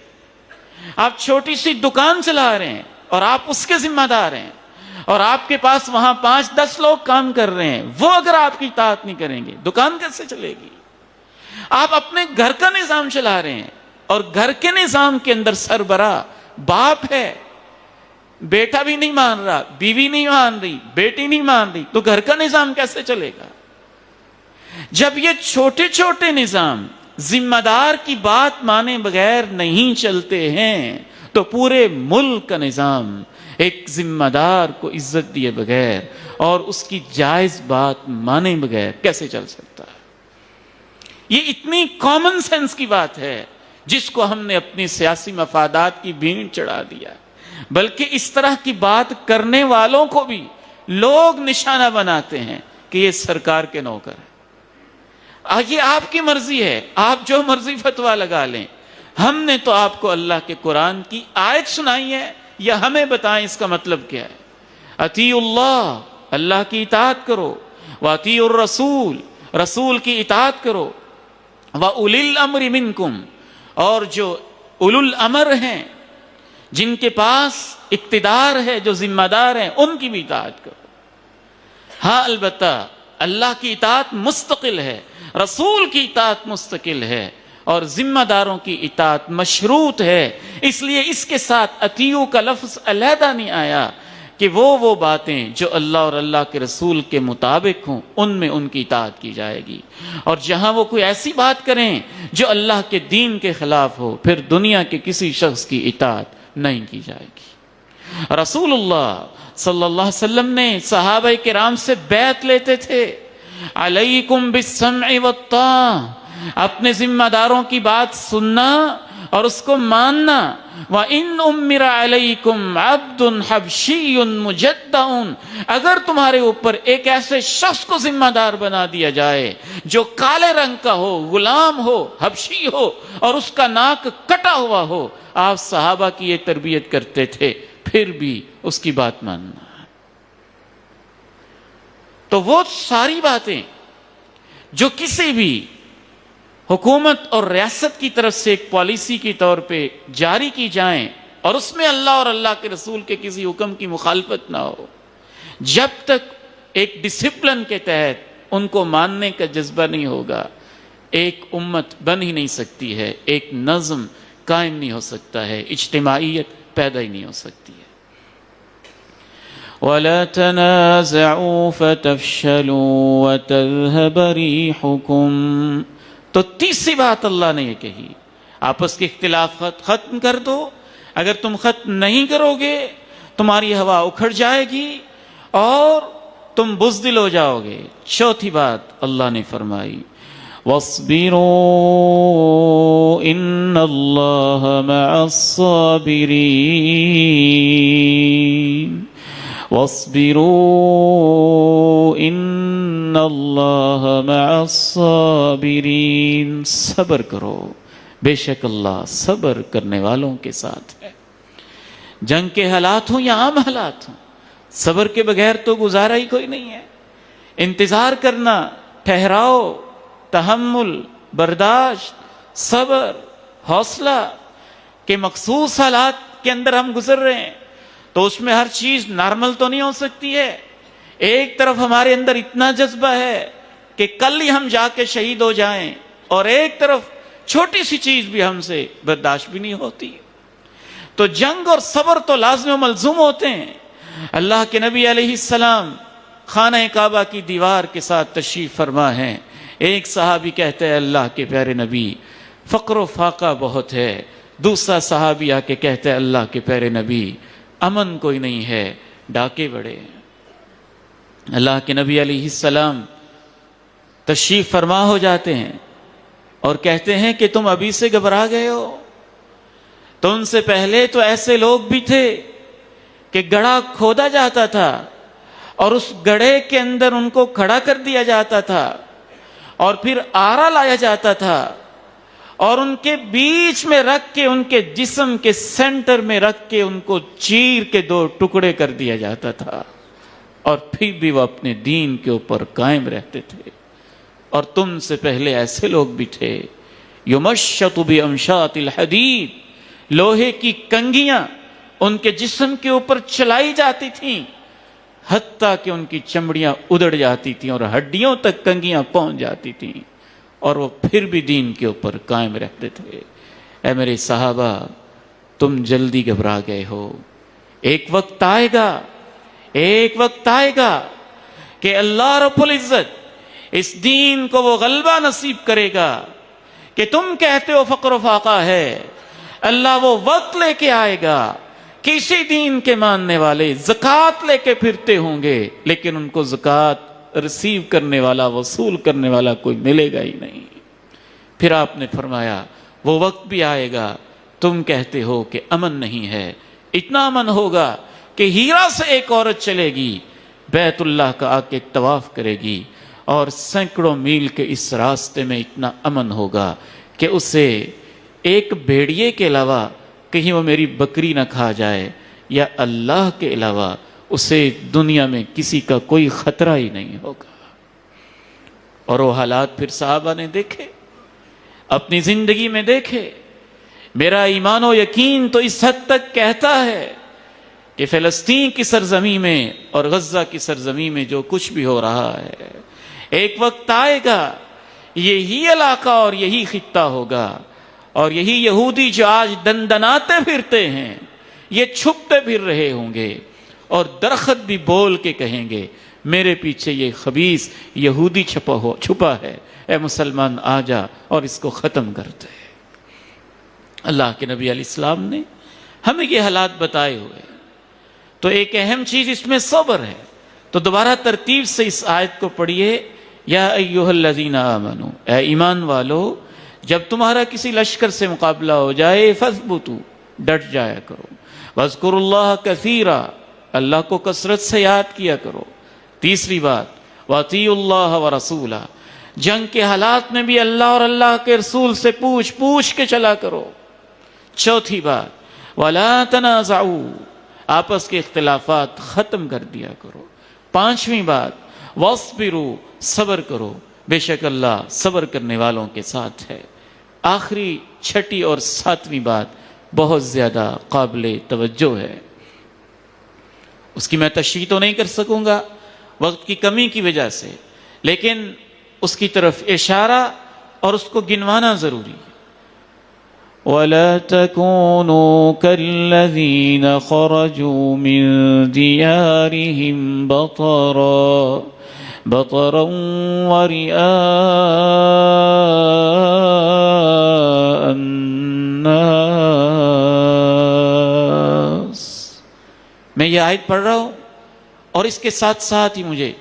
آپ چھوٹی سی دکان چلا رہے ہیں اور آپ اس کے ذمہ دار ہیں، اور آپ کے پاس وہاں 5-10 لوگ کام کر رہے ہیں، وہ اگر آپ کی اطاعت نہیں کریں گے، دکان کیسے چلے گی؟ آپ اپنے گھر کا نظام چلا رہے ہیں، اور گھر کے نظام کے اندر سربراہ باپ ہے، بیٹا بھی نہیں مان رہا، بیوی نہیں مان رہی، بیٹی نہیں مان رہی، تو گھر کا نظام کیسے چلے گا؟ جب یہ چھوٹے چھوٹے نظام ذمہ دار کی بات مانے بغیر نہیں چلتے ہیں، تو پورے ملک کا نظام ایک ذمہ دار کو عزت دیے بغیر اور اس کی جائز بات مانے بغیر کیسے چل سکتا ہے؟ یہ اتنی کامن سینس کی بات ہے جس کو ہم نے اپنی سیاسی مفادات کی بھینٹ چڑھا دیا، بلکہ اس طرح کی بات کرنے والوں کو بھی لوگ نشانہ بناتے ہیں کہ یہ سرکار کے نوکر ہیں۔ یہ آپ کی مرضی ہے، آپ جو مرضی فتویٰ لگا لیں، ہم نے تو آپ کو اللہ کے قرآن کی آیت سنائی ہے، یا ہمیں بتائیں اس کا مطلب کیا ہے۔ اطیعوا اللہ، اللہ کی اطاعت کرو، واطیعوا الرسول، رسول کی اطاعت کرو، وَأُولِي الْأَمْرِ مِنْکُمْ، اور جو اولو الامر ہیں، جن کے پاس اقتدار ہے، جو ذمہ دار ہیں، ان کی بھی اطاعت کرو۔ ہاں البتہ اللہ کی اطاعت مستقل ہے، رسول کی اطاعت مستقل ہے، اور ذمہ داروں کی اطاعت مشروط ہے، اس لیے اس کے ساتھ اطیعوا کا لفظ علیحدہ نہیں آیا کہ وہ باتیں جو اللہ اور اللہ کے رسول کے مطابق ہوں ان میں ان کی اطاعت کی جائے گی، اور جہاں وہ کوئی ایسی بات کریں جو اللہ کے دین کے خلاف ہو، پھر دنیا کے کسی شخص کی اطاعت نہیں کی جائے گی۔ رسول اللہ صلی اللہ علیہ وسلم نے صحابہ کرام سے بیعت لیتے تھے، علیکم بالسمع والطاعہ، اپنے ذمہ داروں کی بات سننا اور اس کو ماننا۔ وَإِنْ أُمِّرَ عَلَيْكُمْ عَبْدٌ حَبْشِيٌّ مُجَدَّعٌ، اگر تمہارے اوپر ایک ایسے شخص کو ذمہ دار بنا دیا جائے جو کالے رنگ کا ہو، غلام ہو، حبشی ہو، اور اس کا ناک کٹا ہوا ہو، آپ صحابہ کی یہ تربیت کرتے تھے، پھر بھی اس کی بات ماننا۔ تو وہ ساری باتیں جو کسی بھی حکومت اور ریاست کی طرف سے ایک پالیسی کی طور پہ جاری کی جائیں، اور اس میں اللہ اور اللہ کے رسول کے کسی حکم کی مخالفت نہ ہو، جب تک ایک ڈسپلن کے تحت ان کو ماننے کا جذبہ نہیں ہوگا، ایک امت بن ہی نہیں سکتی ہے، ایک نظم قائم نہیں ہو سکتا ہے، اجتماعیت پیدا ہی نہیں ہو سکتی ہے۔ وَلَا تَنَازَعُوا فَتَفْشَلُوا وَتَذْهَبَ رِيحُكُمْ، تو تیسری بات اللہ نے یہ کہی، آپس کے اختلاف ختم کر دو، اگر تم ختم نہیں کرو گے تمہاری ہوا اکھڑ جائے گی اور تم بزدل ہو جاؤ گے۔ چوتھی بات اللہ نے فرمائی، وَاصْبِرُوا إِنَّ اللَّهَ مَعَ الصَّابِرِينَ، وَاصْبِرُوا إِنَّ ان اللہ مع الصابرین، صبر کرو، بے شک اللہ صبر کرنے والوں کے ساتھ ہے۔ جنگ کے حالات ہوں یا عام حالات ہوں، صبر کے بغیر تو گزارا ہی کوئی نہیں ہے۔ انتظار کرنا، ٹھہراؤ، تحمل، برداشت، صبر، حوصلہ، کہ مخصوص حالات کے اندر ہم گزر رہے ہیں تو اس میں ہر چیز نارمل تو نہیں ہو سکتی ہے۔ ایک طرف ہمارے اندر اتنا جذبہ ہے کہ کل ہی ہم جا کے شہید ہو جائیں، اور ایک طرف چھوٹی سی چیز بھی ہم سے برداشت بھی نہیں ہوتی۔ تو جنگ اور صبر تو لازم و ملزوم ہوتے ہیں۔ اللہ کے نبی علیہ السلام خانہ کعبہ کی دیوار کے ساتھ تشریف فرما ہیں۔ ایک صحابی کہتے ہیں اللہ کے پیارے نبی فقر و فاقہ بہت ہے۔ دوسرا صحابی آ کے کہتے ہیں اللہ کے پیارے نبی امن کوئی نہیں ہے، ڈاکے بڑے ہیں۔ اللہ کے نبی علیہ السلام تشریف فرما ہو جاتے ہیں اور کہتے ہیں کہ تم ابھی سے گھبرا گئے ہو؟ تو ان سے پہلے تو ایسے لوگ بھی تھے کہ گڑھا کھودا جاتا تھا اور اس گڑھے کے اندر ان کو کھڑا کر دیا جاتا تھا اور پھر آرا لایا جاتا تھا اور ان کے بیچ میں رکھ کے، ان کے جسم کے سینٹر میں رکھ کے ان کو چیر کے 2 ٹکڑے کر دیا جاتا تھا، اور پھر بھی وہ اپنے دین کے اوپر قائم رہتے تھے۔ اور تم سے پہلے ایسے لوگ بھی تھے یمشط بامشاط الحدید، لوہے کی کنگھیاں ان کے جسم کے اوپر چلائی جاتی تھیں حتیٰ کہ ان کی چمڑیاں ادڑ جاتی تھیں اور ہڈیوں تک کنگھیاں پہنچ جاتی تھیں، اور وہ پھر بھی دین کے اوپر قائم رہتے تھے۔ اے میرے صحابہ، تم جلدی گھبرا گئے ہو۔ ایک وقت آئے گا، ایک وقت آئے گا کہ اللہ رب العزت اس دین کو وہ غلبہ نصیب کرے گا کہ تم کہتے ہو فقر و فاقہ ہے، اللہ وہ وقت لے کے آئے گا کسی دین کے ماننے والے زکوٰۃ لے کے پھرتے ہوں گے، لیکن ان کو زکوٰۃ ریسیو کرنے والا، وصول کرنے والا کوئی ملے گا ہی نہیں۔ پھر آپ نے فرمایا وہ وقت بھی آئے گا، تم کہتے ہو کہ امن نہیں ہے، اتنا امن ہوگا کہ ہیرا سے ایک عورت چلے گی، بیت اللہ کا آ کے طواف کرے گی، اور سینکڑوں میل کے اس راستے میں اتنا امن ہوگا کہ اسے ایک بھیڑیے کے علاوہ کہیں وہ میری بکری نہ کھا جائے، یا اللہ کے علاوہ اسے دنیا میں کسی کا کوئی خطرہ ہی نہیں ہوگا۔ اور وہ حالات پھر صحابہ نے دیکھے، اپنی زندگی میں دیکھے۔ میرا ایمان و یقین تو اس حد تک کہتا ہے کہ فلسطین کی سرزمین میں اور غزہ کی سرزمین میں جو کچھ بھی ہو رہا ہے، ایک وقت آئے گا یہی علاقہ اور یہی خطہ ہوگا، اور یہی یہودی جو آج دندناتے پھرتے ہیں یہ چھپتے پھر رہے ہوں گے، اور درخت بھی بول کے کہیں گے میرے پیچھے یہ خبیث یہودی چھپا ہے، اے مسلمان آ جا اور اس کو ختم کر دے۔ اللہ کے نبی علیہ السلام نے ہمیں یہ حالات بتائے ہوئے، تو ایک اہم چیز اس میں صبر ہے۔ تو دوبارہ ترتیب سے اس آیت کو پڑھیے، یا ایھا الذین آمنو، اے ایمان والو، جب تمہارا کسی لشکر سے مقابلہ ہو جائے فاثبتوا، ڈٹ جایا کرو، واذکروا اللہ کثیرا، اللہ کو کثرت سے یاد کیا کرو۔ تیسری بات، واطیعوا اللہ ورسولہ، جنگ کے حالات میں بھی اللہ اور اللہ کے رسول سے پوچھ کے چلا کرو۔ چوتھی بات، ولا تنازعوا، آپس کے اختلافات ختم کر دیا کرو۔ پانچویں بات، واصبروا، صبر کرو، بے شک اللہ صبر کرنے والوں کے ساتھ ہے۔ آخری چھٹی اور ساتویں بات بہت زیادہ قابل توجہ ہے، اس کی میں تشریح تو نہیں کر سکوں گا وقت کی کمی کی وجہ سے، لیکن اس کی طرف اشارہ اور اس کو گنوانا ضروری ہے۔ وَلَا تَكُونُوا كَالَّذِينَ خَرَجُوا مِن دِيَارِهِمْ بَطَرًا وَرِئَاءَ النَّاسِ۔ میں یہ آیت پڑھ رہا ہوں اور اس کے ساتھ ساتھ ہی مجھے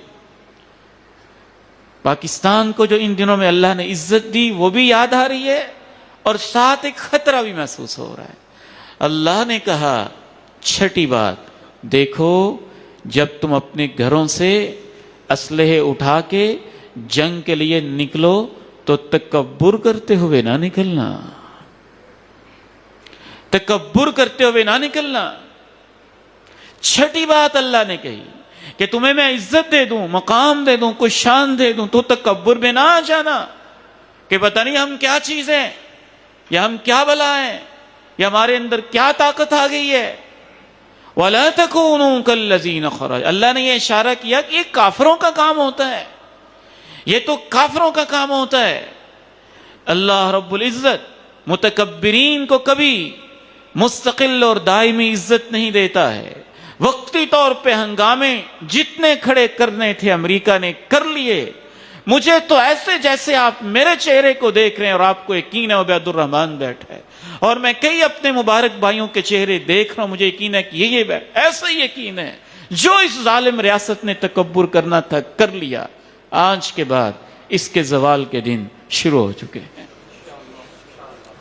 پاکستان کو جو ان دنوں میں اللہ نے عزت دی وہ بھی یاد آ رہی ہے، اور ساتھ ایک خطرہ بھی محسوس ہو رہا ہے۔ اللہ نے کہا چھٹی بات، دیکھو جب تم اپنے گھروں سے اسلحے اٹھا کے جنگ کے لیے نکلو تو تکبر کرتے ہوئے نہ نکلنا، تکبر کرتے ہوئے نہ نکلنا۔ چھٹی بات اللہ نے کہی کہ تمہیں میں عزت دے دوں، مقام دے دوں، کوئی شان دے دوں، تو تکبر میں نہ آ جانا کہ پتہ نہیں ہم کیا چیز ہیں، یا ہم کیا بلا ہیں، یا ہمارے اندر کیا طاقت آ گئی ہے۔ وَلَا تَكُونُوا كَالَّذِينَ خَرَجُوا، اللہ نے یہ اشارہ کیا کہ یہ کافروں کا کام ہوتا ہے، یہ تو کافروں کا کام ہوتا ہے۔ اللہ رب العزت متکبرین کو کبھی مستقل اور دائمی عزت نہیں دیتا ہے۔ وقتی طور پہ ہنگامے جتنے کھڑے کرنے تھے امریکہ نے کر لیے۔ مجھے تو ایسے جیسے آپ میرے چہرے کو دیکھ رہے ہیں اور آپ کو یقین ہے عبید الرحمان بیٹھا ہے، اور میں کئی اپنے مبارک بھائیوں کے چہرے دیکھ رہا ہوں، مجھے یقین ہے کہ یہ بیٹھ، ایسا ہی یقین ہے جو اس ظالم ریاست نے تکبر کرنا تھا کر لیا۔ آج کے بعد اس کے زوال کے دن شروع ہو چکے ہیں۔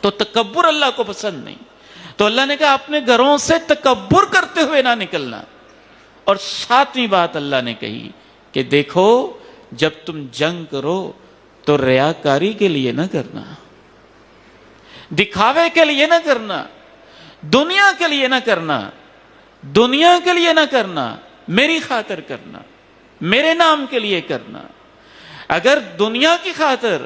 تو تکبر اللہ کو پسند نہیں، تو اللہ نے کہا اپنے گھروں سے تکبر کرتے ہوئے نہ نکلنا۔ اور ساتویں بات اللہ نے کہی کہ دیکھو جب تم جنگ کرو تو ریاکاری کے لیے نہ کرنا، دکھاوے کے لیے نہ کرنا، دنیا کے لیے نہ کرنا، دنیا کے لیے نہ کرنا، میری خاطر کرنا، میرے نام کے لیے کرنا۔ اگر دنیا کی خاطر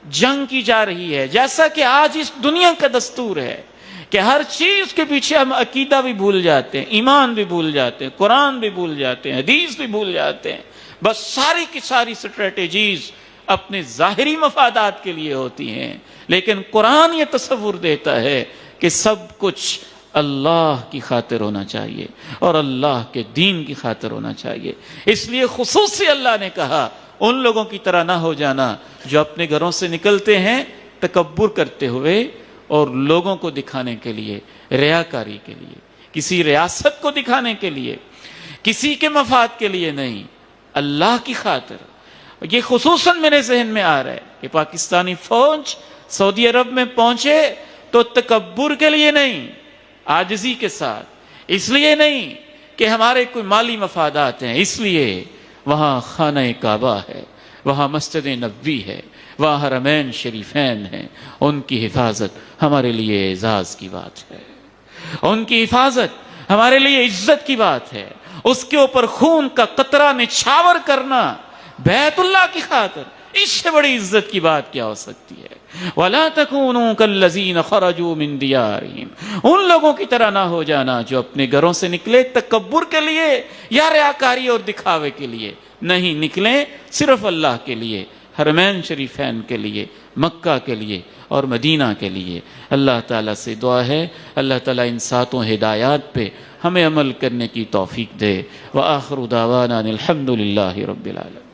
جنگ کی جا رہی ہے، جیسا کہ آج اس دنیا کا دستور ہے کہ ہر چیز کے پیچھے ہم عقیدہ بھی بھول جاتے ہیں، ایمان بھی بھول جاتے ہیں، قرآن بھی بھول جاتے ہیں، حدیث بھی بھول جاتے ہیں، بس ساری کی ساری سٹریٹجیز اپنے ظاہری مفادات کے لیے ہوتی ہیں۔ لیکن قرآن یہ تصور دیتا ہے کہ سب کچھ اللہ کی خاطر ہونا چاہیے اور اللہ کے دین کی خاطر ہونا چاہیے۔ اس لیے خصوصی اللہ نے کہا ان لوگوں کی طرح نہ ہو جانا جو اپنے گھروں سے نکلتے ہیں تکبر کرتے ہوئے اور لوگوں کو دکھانے کے لیے، ریاکاری کے لیے، کسی ریاست کو دکھانے کے لیے، کسی کے مفاد کے لیے نہیں، اللہ کی خاطر۔ یہ خصوصاً میرے ذہن میں آ رہا ہے کہ پاکستانی فوج سعودی عرب میں پہنچے تو تکبر کے لیے نہیں، عاجزی کے ساتھ، اس لیے نہیں کہ ہمارے کوئی مالی مفادات ہیں، اس لیے وہاں خانہ کعبہ ہے، وہاں مسجد نبوی ہے، وہاں حرمین شریفین ہیں، ان کی حفاظت ہمارے لیے اعزاز کی بات ہے، ان کی حفاظت ہمارے لیے عزت کی بات ہے۔ اس کے اوپر خون کا قطرہ نچھاور کرنا بیت اللہ کی خاطر، اس سے بڑی عزت کی بات کیا ہو سکتی ہے؟ وَلَا تَكُونُوا كَالَّذِينَ خَرَجُوا مِن دِيَارِهِمْ، ان لوگوں کی طرح نہ ہو جانا جو اپنے گھروں سے نکلے تکبر کے لیے یا ریاکاری اور دکھاوے کے لیے، نہیں، نکلیں صرف اللہ کے لیے، حرمین شریفین کے لیے، مکہ کے لیے اور مدینہ کے لیے۔ اللہ تعالیٰ سے دعا ہے اللہ تعالیٰ ان ساتوں ہدایات پہ ہمیں عمل کرنے کی توفیق دے۔ وآخر دعوانا الحمد للہ رب العالمین۔